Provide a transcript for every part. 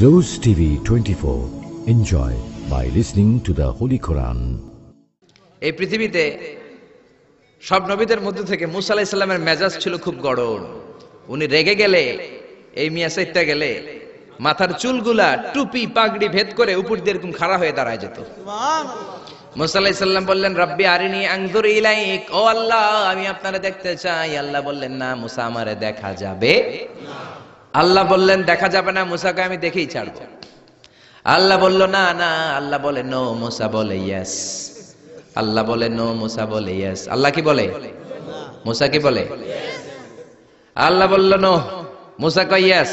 Rose TV 24. Enjoy by listening to the Holy Quran. এই পৃথিবীতে সব নবীদের মধ্যে থেকে মুসা আলাইহিস সালামের মেজাজ ছিল খুব গড়ন। উনি রেগে গেলে, এই মিয়া সাইটটা গেলে মাথার চুলগুলা টুপি পাগড়ি ভেদ করে উপর দিয়ে এরকম খাড়া হয়ে দাঁড়ায় যেত। মুসা আলাইহিস সালাম বললেন, রব্বি আরিনি আনজুর ইলাইক, ও আল্লাহ আমি আপনারে দেখতে চাই। আল্লাহ বললেন, না মুসা আমারে দেখা যাবে না। আল্লাহ বললেন, দেখা যাবে না। মুসাকে আমি দেখেই ছাড়বো। আল্লাহ বলল, না না। আল্লাহ বলে নো, মুসা বলে ইয়েস। আল্লাহ বলে নো, মুসা বলে ইয়েস। আল্লাহ কি বলে? মুসা কি বলে? আল্লাহ বলল নো, মুসা কয় ইয়েস।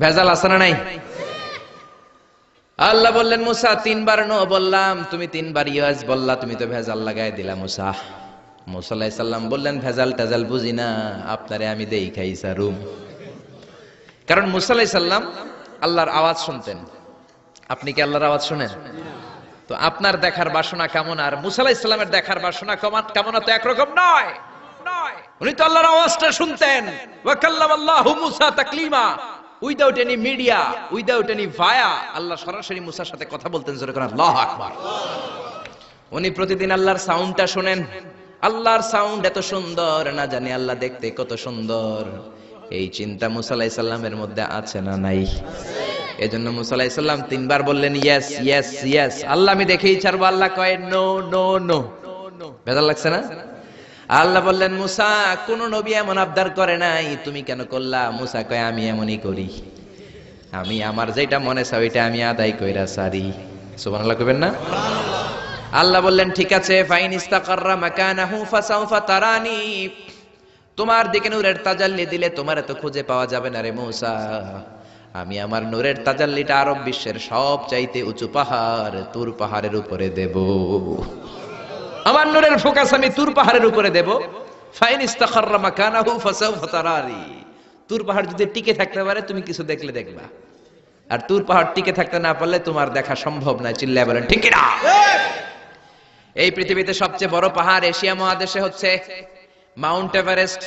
ভেজাল আছে না নাই? আল্লাহ বললেন, মুসা তিনবার নো বললাম, তুমি তিনবার ইয়েস বললা, তুমি তো ভেজাল লাগাই দিলা মুসা। মুসা আলাইহিস সালাম বললেন, ভেজাল টেজাল বুঝি না, আপনারে আমি দেই খাইছা রুম। কারণ মুসা আলাইহিস সালাম আল্লাহর আওয়াজ শুনতেন। আপনি কি আল্লাহর আওয়াজ শুনেন? তো আপনার দেখার বাসনা কেমন আর মুসা আলাইহিস সালামের দেখার বাসনা কেমন তো একরকম নয়। উনি তো আল্লাহর আওয়াজটা শুনতেন। ওয়া কাল্লামাল্লাহু মুসা তাকলিমা, without any media, without any via, Allah সরাসরি মুসার সাথে কথা বলতেন। জোরে করে আল্লাহু আকবার। উনি প্রতিদিন আল্লাহর সাউন্ডটা শুনেন। আল্লাহর সাউন্ড এত সুন্দর, না জানি আল্লাহ দেখতে কত সুন্দর। এই চিন্তা মুসা আলাইহিস সালামের মধ্যে আছে না নাই? এজন্য মুসা আলাইহিস সালাম তিনবার বললেন ইয়েস ইয়েস ইয়েস। আল্লাহ আমি দেখেই ছাড়বো। আল্লাহ কয় নো নো নো। ভেজাল লাগছে না? আল্লাহ বললেন, মুসা কোন নবী এমন আবদার করে নাই, তুমি কেন করলা? মুসা কয় আমি এমনই করি, আমি আমার যেটা মনে চাই ওইটা আমি আদায় কইরা সারি। সুবহানাল্লাহ কইবেন না? আল্লাহ বললেন, ঠিক আছে, ফাইন ইস্তাকাররা মাকানাহু ফাসাউফা তারানি। তোমার দিকে নূরের তাজাল্লি দিলে তোমার এত খুঁজে পাওয়া যাবে না রে মুসা। আমি আমার নূরের তাজাল্লিটা আরব বিশ্বের সব চাইতে উঁচু পাহাড় তুর পাহাড়ের উপরে দেব। আমার নূরের ফোকাস আমি তুর পাহাড়ের উপরে দেব। ফাইন ইস্তাকাররা মাকানাহু ফাসাউফা তারানি। তুর পাহাড় যদি টিকে থাকতে পারে তুমি কিছু দেখলে দেখবা, আর তুর পাহাড় টিকে থাকতে না পারলে তোমার দেখা সম্ভব না। চিল্লায় বলেন ঠিক না? এই পৃথিবীতে সবচেয়ে বড় পাহাড় এশিয়া মহাদেশে হচ্ছে মাউন্ট এভারেস্ট,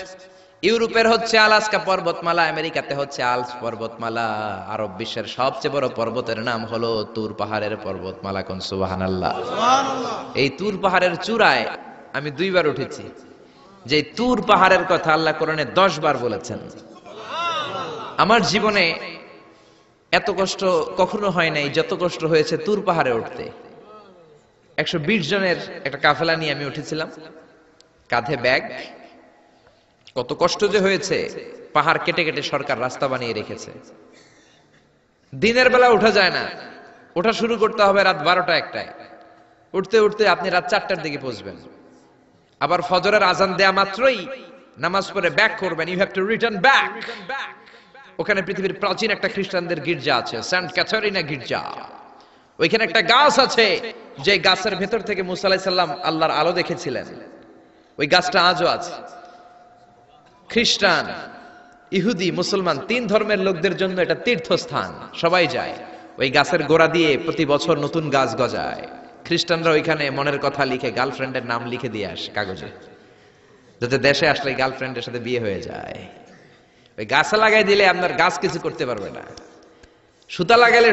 ইউরোপের হচ্ছে আলাস্কা পর্বতমালা, আমেরিকাতে হচ্ছে আল্পস পর্বতমালা, আরব বিশ্বের সবচেয়ে বড় পর্বতের নাম হলো তুর পাহাড়ের পর্বতমালা। কোন সুবহানাল্লাহ। এই তুর পাহাড়ের চূড়ায় আমি 2 বার উঠেছি। যে তুর পাহাড়ের কথা আল্লাহ কোরআনে 10 বার বলেছেন। আমার জীবনে এত কষ্ট কখনো হয় নাই যত কষ্ট হয়েছে তুর পাহাড়ে উঠতে। 120 জনের একটা কাফেলা নিয়ে আমি উঠেছিলাম, কাঁধে ব্যাগ। কত কষ্ট যে হয়েছে। পাহাড় কেটে কেটে সরকার রাস্তা বানিয়ে রেখেছে। দিনের বেলা ওঠা যায় না, ওঠা শুরু করতে হবে রাত 12টা 1টায়। উঠতে উঠতে আপনি রাত 4টার দিকে পৌঁছবেন। আবার ফজরের আজান দেয়া মাত্রই নামাজ পড়ে ব্যাক করবেন। You have to return back. ওখানে পৃথিবীর প্রাচীন একটা খ্রিস্টানদের গির্জা আছে, সেন্ট ক্যাথারিনা গির্জা। ওইখানে একটা গাছ আছে, যে গাছের ভেতর থেকে মুসা আলাইহিস সালাম আল্লাহর আলো দেখেছিলেন। ওই গাছটা আজও আছে। খ্রিস্টান, ইহুদি, মুসলমান 3 ধর্মের লোকদের জন্য এটা তীর্থস্থান, সবাই যায়। ওই গাছের গোড়া দিয়ে প্রতি বছর নতুন গাছ গজায়। খ্রিস্টানরা ওইখানে মনের কথা লিখে, গার্লফ্রেন্ডের নাম লিখে দিয়ে আসে কাগজে, যাতে দেশে আসলে গার্লফ্রেন্ডের সাথে বিয়ে হয়ে যায়। ওই গাছে লাগাই দিলে আপনার গাছ কিছু করতে পারবে না। সুতা লাগাইলে